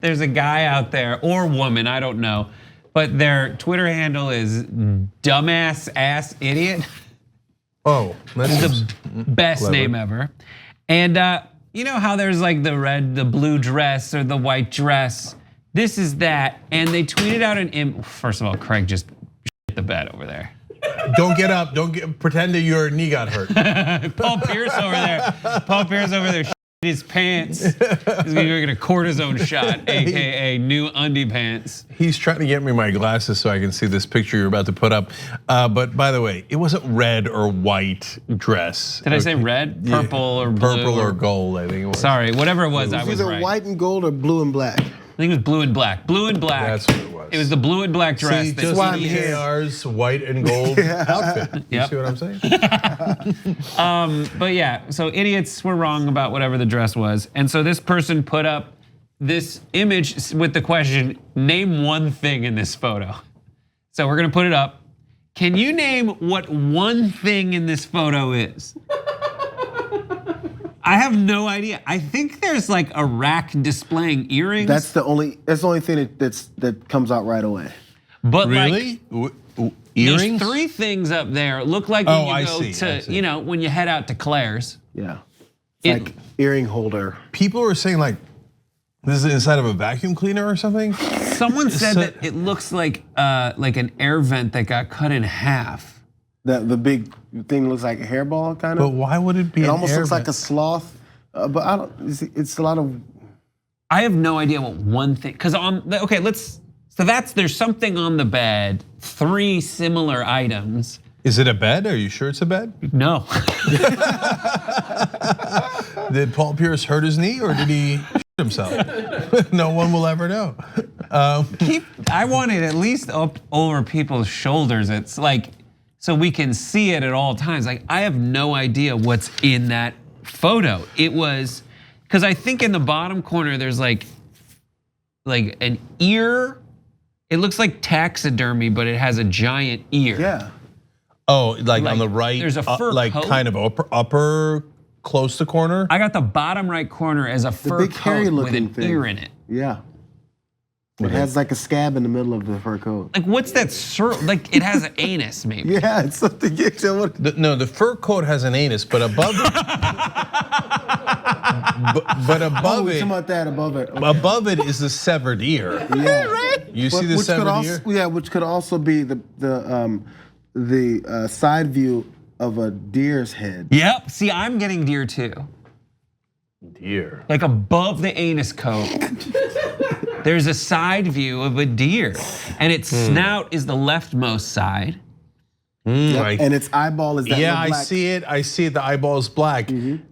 There's a guy out there, or woman, I don't know, but their Twitter handle is dumbass ass idiot. Oh, that's the best clever name ever. And you know how there's like the blue dress or the white dress? This is that, and they tweeted out an image. First of all, Craig just shit the bed over there. Don't get up. Pretend that your knee got hurt. Paul Pierce over there. His pants. He's gonna get a cortisone shot, AKA new undie pants. He's trying to get me my glasses so I can see this picture you're about to put up. But by the way, it wasn't red or white dress. Did I say red, purple, or blue? Purple or gold, I think it was. Sorry, whatever it was, I was either right. white and gold or blue and black. I think it was blue and black. Blue and black. That's what it was. It was the blue and black dress. See, that just like he- Jayar's white and gold outfit. You see what I'm saying? But yeah, so idiots were wrong about whatever the dress was. And so this person put up this image with the question, name one thing in this photo. So we're gonna put it up. Can you name what one thing in this photo is? I have no idea. I think there's like a rack displaying earrings. That's the only thing that comes out right away. But Really? like, Earrings? there's 3 things up there. Look like when Oh, you I go see, I see. to, when you head out to Claire's. Yeah. It- Like earring holder. People are saying like, this is inside of a vacuum cleaner or something? Someone said So- that it looks like an air vent that got cut in half. The big thing looks like a hairball kind of. But why would it be It an almost air looks like vent? a sloth, but I don't. It's a lot of. I have no idea what one thing, because there's something on the bed, 3 similar items. Is it a bed? Are you sure it's a bed? No. Did Paul Pierce hurt his knee or did he shit himself? No one will ever know. I want it at least up over people's shoulders. It's like, so we can see it at all times. Like, I have no idea what's in that photo. It was, because I think in the bottom corner there's like an ear. It looks like taxidermy, but it has a giant ear. Yeah. Oh, like on the right, there's a fur like coat. kind of upper close to corner? I got the bottom right corner as a fur big hairy coat with looking an thing. ear in it. Yeah. It has like a scab in the middle of the fur coat. Like, what's that? Like, it has an anus, maybe. Yeah, it's something. No, the fur coat has an anus, but above it, but above We're it, talking about that above it. above it is the severed ear. Yeah, right. You see the severed ear? Yeah, which could also be the side view of a deer's head. Yep. See, I'm getting deer too. Deer. Like above the anus coat, there's a side view of a deer, and its snout is the leftmost side. And its eyeball is that Yeah, little I black. see it. I see it. The eyeball is black, and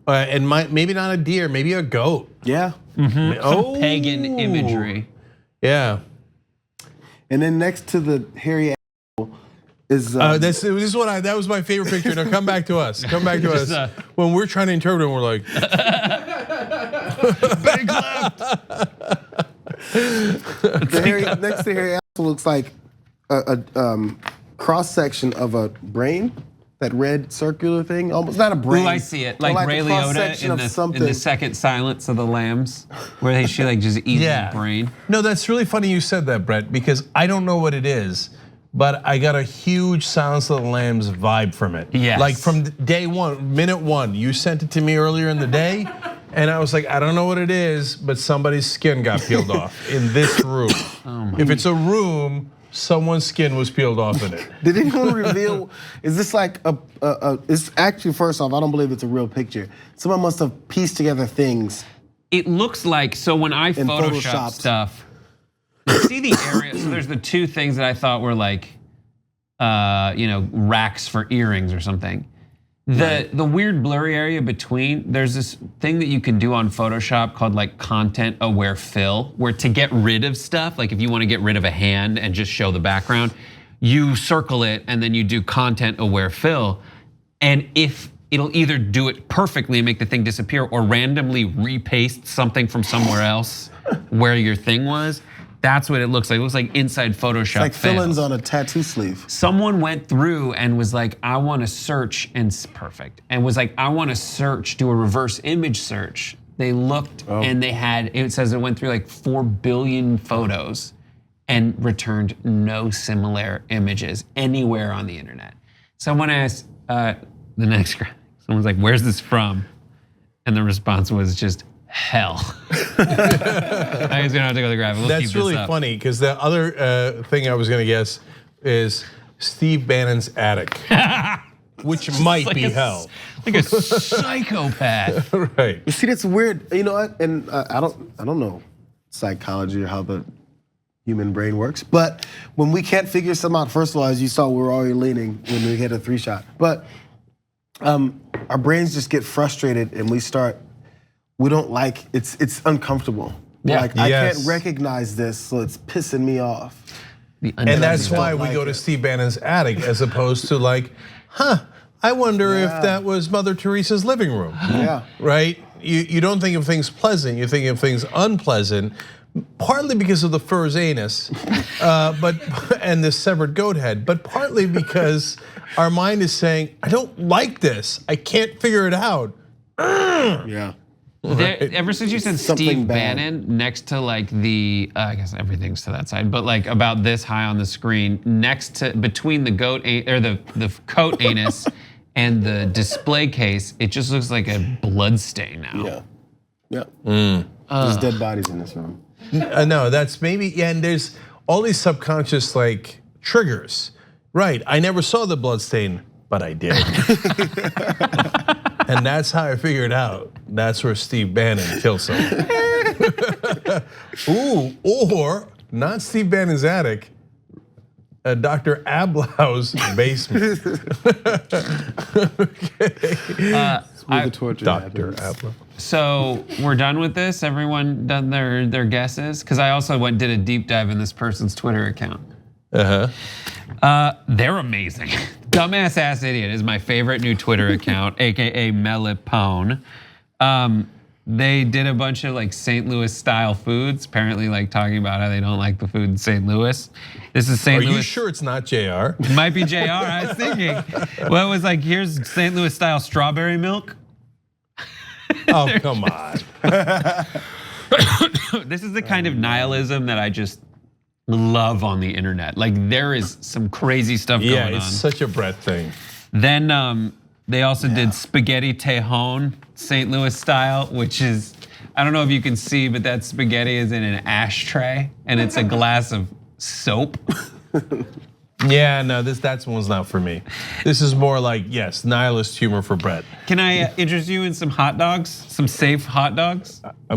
maybe not a deer, maybe a goat. Yeah. Oh, Pagan imagery. Yeah. And then next to the hairy asshole is This is what that was my favorite picture. Now come back to us. Come back to Just, us. When we're trying to interpret it, we're like, Big left. next to hairy asshole looks like a cross section of a brain. That red circular thing, almost not a brain. Ooh, I see it. but Like Ray a Liotta cross-section of in something. the second Silence of the Lambs, where she like just eats yeah. the brain. No, that's really funny you said that, Brett, because I don't know what it is, but I got a huge Silence of the Lambs vibe from it. Yes. Like from day 1, minute 1, you sent it to me earlier in the day, and I was like, I don't know what it is, but somebody's skin got peeled off in this room. If it's a room, someone's skin was peeled off in it. Did anyone reveal? Is this like it's actually, first off, I don't believe it's a real picture. Someone must have pieced together things. It looks like, so when I Photoshop Photoshopped. stuff, you see the area. So there's the 2 things that I thought were like, racks for earrings or something. The weird blurry area between, there's this thing that you can do on Photoshop called like content aware fill, where to get rid of stuff, like if you want to get rid of a hand and just show the background, you circle it and then you do content aware fill. And if it'll either do it perfectly and make the thing disappear or randomly repaste something from somewhere else where your thing was. That's what it looks like. It looks like inside Photoshop. It's like fill-ins fails. on a tattoo sleeve. Someone went through and was like, I want to search, and it's perfect. And was like, I want to search, do a reverse image search They looked and they had, it says it went through like 4 billion photos and returned no similar images anywhere on the internet. Someone asked the next guy, someone's like, where's this from? And the response was just hell. I guess we don't have to go to the graphic. We'll That's really funny because the other thing I was gonna guess is Steve Bannon's attic, which might be hell. Like a psychopath. Right. You see, that's weird. You know what? And I don't know psychology or how the human brain works, but when we can't figure something out, first of all, as you saw, we're already leaning when we hit a 3-shot. But our brains just get frustrated and we don't like, it's uncomfortable. Yeah. Like I can't recognize this, so it's pissing me off. And that's why we go to Steve Bannon's attic as opposed to like, I wonder if that was Mother Teresa's living room. Yeah. Right? You don't think of things pleasant, you think of things unpleasant, partly because of the fur's anus, and the severed goat head, but partly because our mind is saying, I don't like this, I can't figure it out. Yeah. Ever since you said Steve Bannon, next to like the, I guess everything's to that side, but like about this high on the screen, next to, between the goat, or the coat anus and the display case, it just looks like a blood stain now. Yeah. There's dead bodies in this room. No, that's maybe, and there's all these subconscious like triggers. Right, I never saw the blood stain, but I did. And that's how I figured out that's where Steve Bannon killed someone. Ooh, or not Steve Bannon's attic, Dr. Ablau's basement. The torture Dr. Ablau. So we're done with this? Everyone done their guesses? Because I also did a deep dive in this person's Twitter account. They're amazing. Dumbass Ass Idiot is my favorite new Twitter account, AKA Melipone. They did a bunch of like St. Louis style foods, apparently like talking about how they don't like the food in St. Louis. This is St. Louis. Are you sure it's not Jayar? It might be Jayar, I was thinking. Well, it was like, here's St. Louis style strawberry milk. Oh, come on. This is the kind of nihilism that I just love on the internet. Like there is some crazy stuff going on. Yeah, it's such a Brett thing. Then they also did spaghetti tejon, St. Louis style, which is, I don't know if you can see, but that spaghetti is in an ashtray and it's a glass of soap. Yeah, no, that one's not for me. This is more like, yes, nihilist humor for Brett. Can I interest you in some hot dogs? Some safe hot dogs? I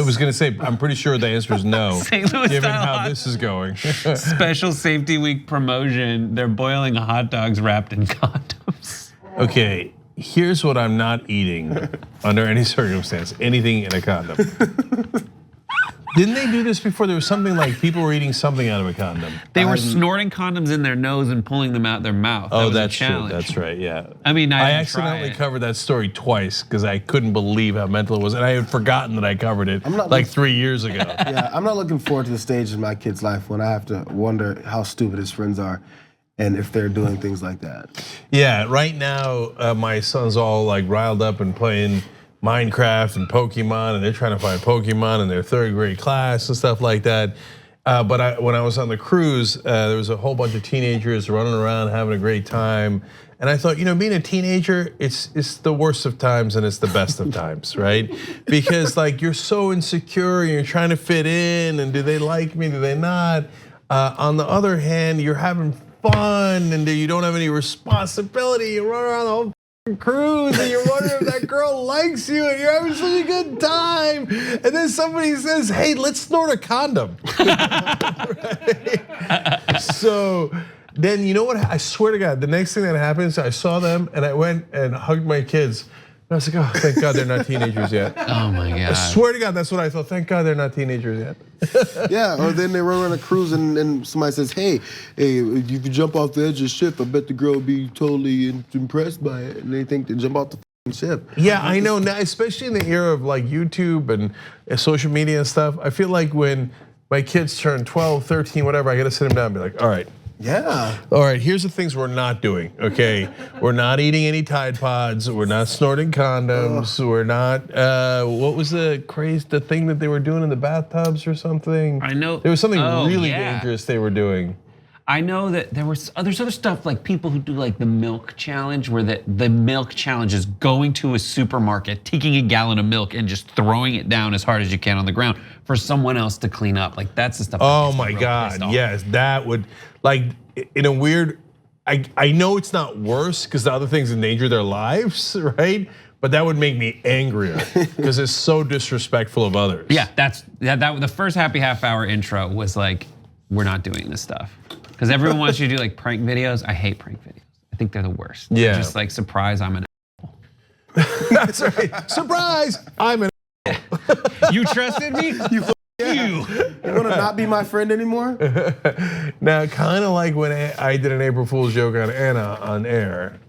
was gonna say, I'm pretty sure the answer is no, St. Louis given style how this is going. Special Safety Week promotion, they're boiling hot dogs wrapped in condoms. Okay, here's what I'm not eating under any circumstance, anything in a condom. Didn't they do this before? There was something like people were eating something out of a condom. They were snorting condoms in their nose and pulling them out their mouth. Oh, that's true. That's right. Yeah. I mean, I accidentally covered that story twice because I couldn't believe how mental it was, and I had forgotten that I covered it like 3 years ago. Yeah, I'm not looking forward to the stage in my kid's life when I have to wonder how stupid his friends are and if they're doing things like that. Yeah, right now my son's all like riled up and playing Minecraft and Pokemon, and they're trying to find Pokemon in their 3rd grade class and stuff like that. But when I was on the cruise, there was a whole bunch of teenagers running around having a great time. And I thought, being a teenager, it's the worst of times and it's the best of times, right? Because like you're so insecure, and you're trying to fit in, and do they like me, do they not? On the other hand, you're having fun and you don't have any responsibility. You run around the whole cruise and you're wondering if that girl likes you and you're having such a good time, and then somebody says, hey, let's snort a condom. Right? So then you know what, I swear to God, the next thing that happens, I saw them and I went and hugged my kids. I was like, oh, thank God they're not teenagers yet. Oh my God. I swear to God, that's what I thought. Thank God they're not teenagers yet. Yeah, or then they run on a cruise and somebody says, hey, if you jump off the edge of the ship, I bet the girl will be totally impressed by it. And they think to jump off the ship. Yeah, I know now, especially in the era of like YouTube and social media and stuff. I feel like when my kids turn 12, 13, whatever, I gotta sit them down and be like, all right, Yeah. All right, here's the things we're not doing, okay? We're not eating any Tide Pods. We're not snorting condoms. We're not, what was the thing that they were doing in the bathtubs or something? I know. There was something really dangerous they were doing. I know that there's other stuff like people who do like the milk challenge, where the milk challenge is going to a supermarket, taking a gallon of milk and just throwing it down as hard as you can on the ground for someone else to clean up. Like that's the stuff. Oh my God, yes, that would, like, in a weird, I know it's not worse because the other things endanger their lives, right? But that would make me angrier because it's so disrespectful of others. Yeah, that the first happy half hour intro was like, we're not doing this stuff. Because everyone wants you to do like prank videos. I hate prank videos. I think they're the worst. Yeah. Just like, surprise, I'm an asshole. That's right. Surprise, I'm an asshole. You trusted me? You. You wanna not be my friend anymore? Now, kind of like when I did an April Fool's joke on Anna on air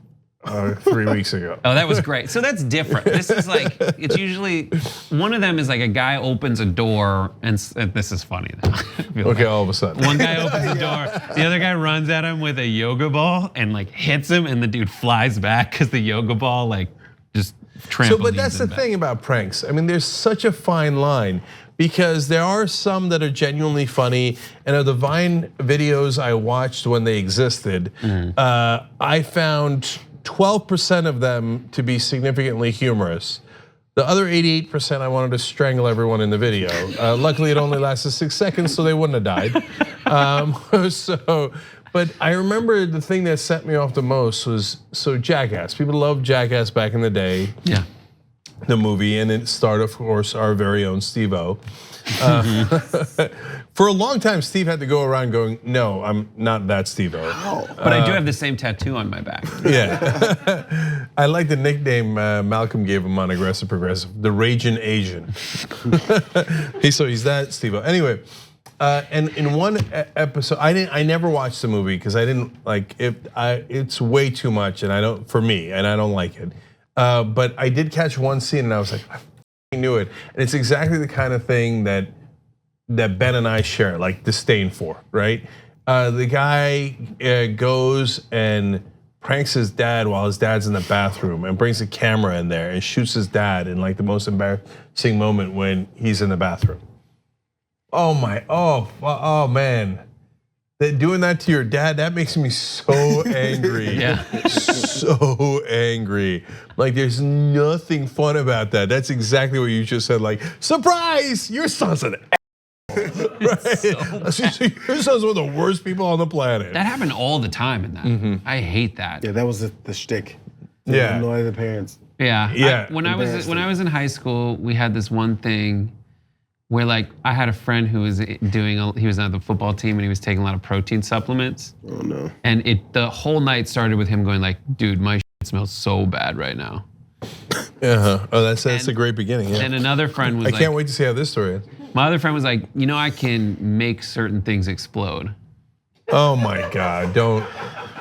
3 weeks ago. Oh, that was great. So that's different. This is like, it's usually, one of them is like a guy opens a door, and this is funny now. Okay, all of a sudden. One guy opens the door, the other guy runs at him with a yoga ball and like hits him, and the dude flies back because the yoga ball like just trampled. So, but that's the thing about pranks. I mean, there's such a fine line because there are some that are genuinely funny, and of the Vine videos I watched when they existed, I found 12% of them to be significantly humorous. The other 88% I wanted to strangle everyone in the video. Luckily it only lasted 6 seconds, so they wouldn't have died. But I remember the thing that set me off the most was, so Jackass. People loved Jackass back in the day. Yeah. The movie, and it starred, of course, our very own Steve-O. For a long time, Steve had to go around going, no, I'm not that Steve-O. But I do have the same tattoo on my back. Yeah. I like the nickname Malcolm gave him on Aggressive Progressive, the Raging Asian. So he's that Steve-O. Anyway, and in one episode, I never watched the movie because I didn't like it. It's way too much, and I don't like it. But I did catch one scene, and I was like, I knew it. And it's exactly the kind of thing that Ben and I share, like disdain for, right? The guy goes and pranks his dad while his dad's in the bathroom and brings a camera in there and shoots his dad in like the most embarrassing moment when he's in the bathroom. Oh man. Doing that to your dad, that makes me so angry. Yeah. So angry. Like there's nothing fun about that. That's exactly what you just said. Like, surprise, your son's an right? So your son's one of the worst people on the planet. That happened all the time in that. I hate that. Yeah, that was the shtick. Yeah. Annoy the parents. Yeah. Yeah. When I was in high school, we had this one thing where like I had a friend who was he was on the football team and he was taking a lot of protein supplements. Oh no. And the whole night started with him going like, dude, my shit smells so bad right now. Oh, that's a great beginning. Yeah. And another friend was I like, can't wait to see how this story is. My other friend was like, you know, I can make certain things explode. Oh my God, don't.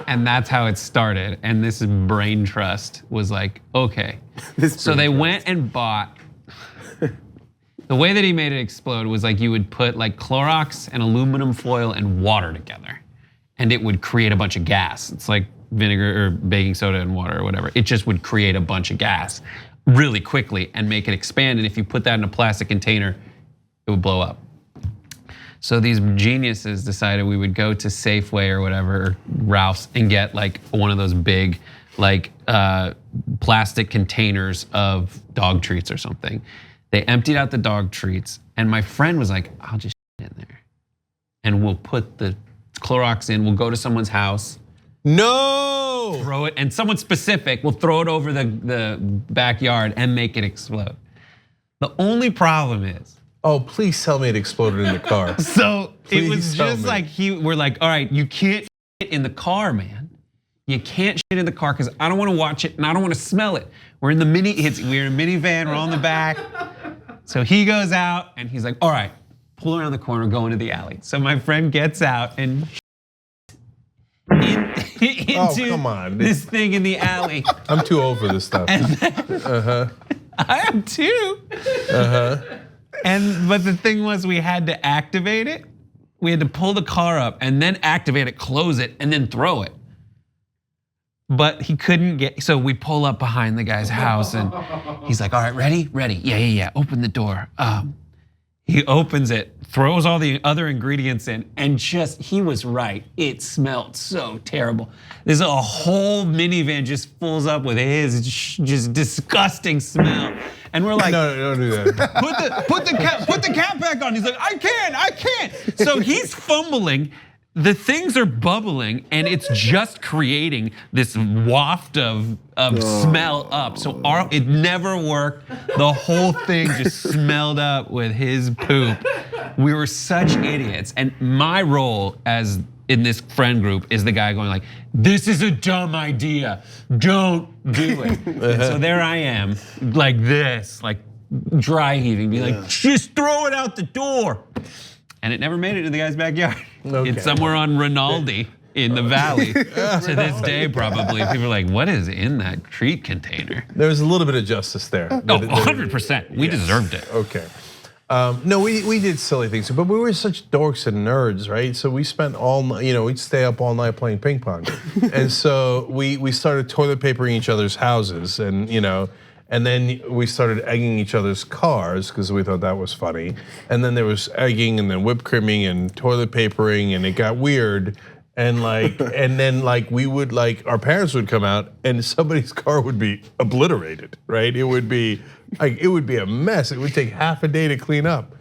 And that's how it started. And this brain trust was like, okay. So they went and bought. The way that he made it explode was like you would put like Clorox and aluminum foil and water together, and it would create a bunch of gas. It's like vinegar or baking soda and water or whatever. It just would create a bunch of gas really quickly and make it expand. And if you put that in a plastic container, it would blow up. So these geniuses decided we would go to Safeway or whatever, or Ralph's, and get like one of those big like plastic containers of dog treats or something. They emptied out the dog treats, and my friend was like, I'll just shit in there. And we'll put the Clorox in, we'll go to someone's house. No! Throw it, and someone specific will throw it over the backyard and make it explode. The only problem is, oh, please tell me it exploded in the car. So Please it was tell just me. like we're like, all right, you can't shit in the car, man. You can't shit in the car because I don't want to watch it and I don't want to smell it. We're in the we're in a minivan, we're all in the back. So he goes out and he's like, all right, pull around the corner, go into the alley. So my friend gets out and into come on. this thing in the alley. I'm too old for this stuff. I am too. But the thing was, we had to activate it We had to pull the car up and then activate it, close it, and then throw it. But he couldn't get, so we pull up behind the guy's house and he's like, all right, ready? Ready, yeah, open the door. He opens it, throws all the other ingredients in, and he was right. It smelled so terrible. There's a whole minivan just fills up with his just disgusting smell. And we're like, no, don't do that. put the cap back on. He's like, I can't. So he's fumbling. The things are bubbling and it's just creating this waft of smell up. So it never worked. The whole thing just smelled up with his poop. We were such idiots. And my role in this friend group is the guy going like, this is a dumb idea. Don't do it. And so there I am, like this, like dry heaving, being like, just throw it out the door. And it never made it to the guy's backyard. Okay. It's somewhere on Rinaldi in the valley. To this day, probably. People are like, what is in that treat container? There was a little bit of justice there. No, 100%. We deserved it. Okay. No, we did silly things, but we were such dorks and nerds, right? So we spent all night, we'd stay up all night playing ping pong. And so we started toilet papering each other's houses and then we started egging each other's cars because we thought that was funny. And then there was egging and then whipped creaming and toilet papering and it got weird. And then we would our parents would come out and somebody's car would be obliterated, right? It would be a mess. It would take half a day to clean up.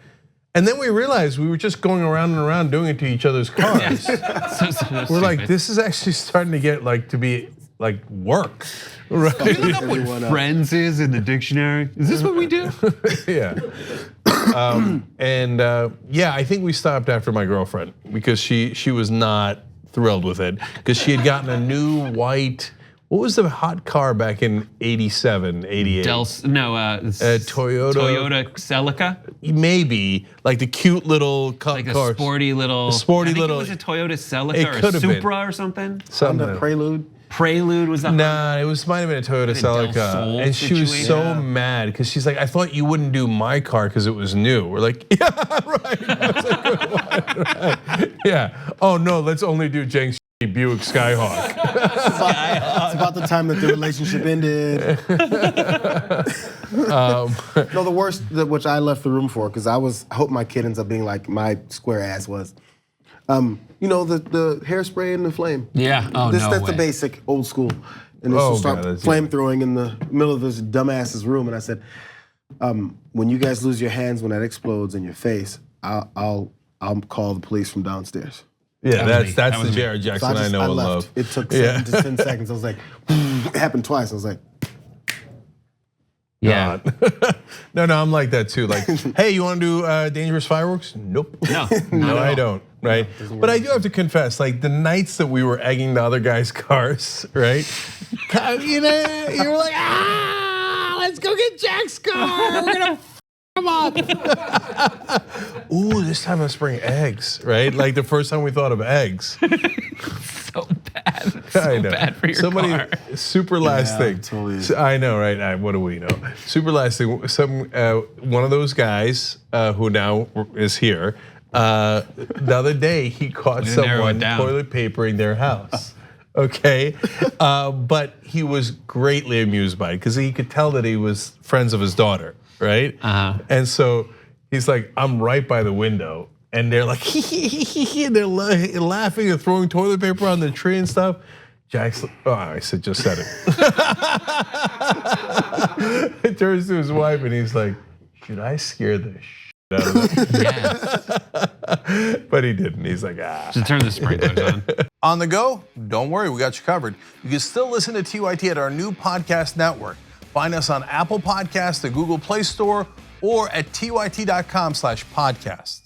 And then we realized we were just going around and around doing it to each other's cars. We're like, this is actually starting to get to be like work. Right. Can you look up what friends is in the dictionary? Is this what we do? Yeah. I think we stopped after my girlfriend because she was not thrilled with it because she had gotten a new white, what was the hot car back in 87, 88? Toyota Celica? Maybe, like the cute little car. Like a sporty little. I think it was a Toyota Celica or a Supra or something. Honda Prelude. Prelude was that? Nah, it might have been a Toyota Celica. And she was so mad because she's like, I thought you wouldn't do my car because it was new. We're like, yeah, right. That's a good one. Right. Yeah. Oh no, let's only do Cenk's Buick Skyhawk. It's about the time that the relationship ended. No, the worst, which I left the room for, because I hope my kid ends up being like my square ass was. The hairspray and the flame. Yeah. That's the basic old school. And this will start flame throwing in the middle of this dumbass's room. And I said, when you guys lose your hands when that explodes in your face, I'll call the police from downstairs. Yeah, that's the Jayar Jackson I know and love. It took 7 to 10 seconds. I was like, it happened twice. I was like, yeah. No, I'm like that too. Like, hey, you want to do dangerous fireworks? Nope. No, I don't. Right. But I do have to confess, like the nights that we were egging the other guy's cars, right? You were like, let's go get Jack's car. We're gonna him up. Ooh, this time let's bring eggs, right? Like the first time we thought of eggs. So bad. So bad for your car. Super last thing. Totally. I know, right? What do we know? Super last thing. One of those guys who now is here. The other day he caught someone toilet papering their house. Okay, but he was greatly amused by it because he could tell that he was friends of his daughter, right? And so he's like, I'm right by the window. And they're like, and they're laughing and throwing toilet paper on the tree and stuff. Jack's, I just said it. He turns to his wife and he's like, should I scare the shit out of them? Yes. But he didn't. He's like, Just turn the sprinklers on. On the go? Don't worry, we got you covered. You can still listen to TYT at our new podcast network. Find us on Apple Podcasts, the Google Play Store, or at tyt.com/podcast.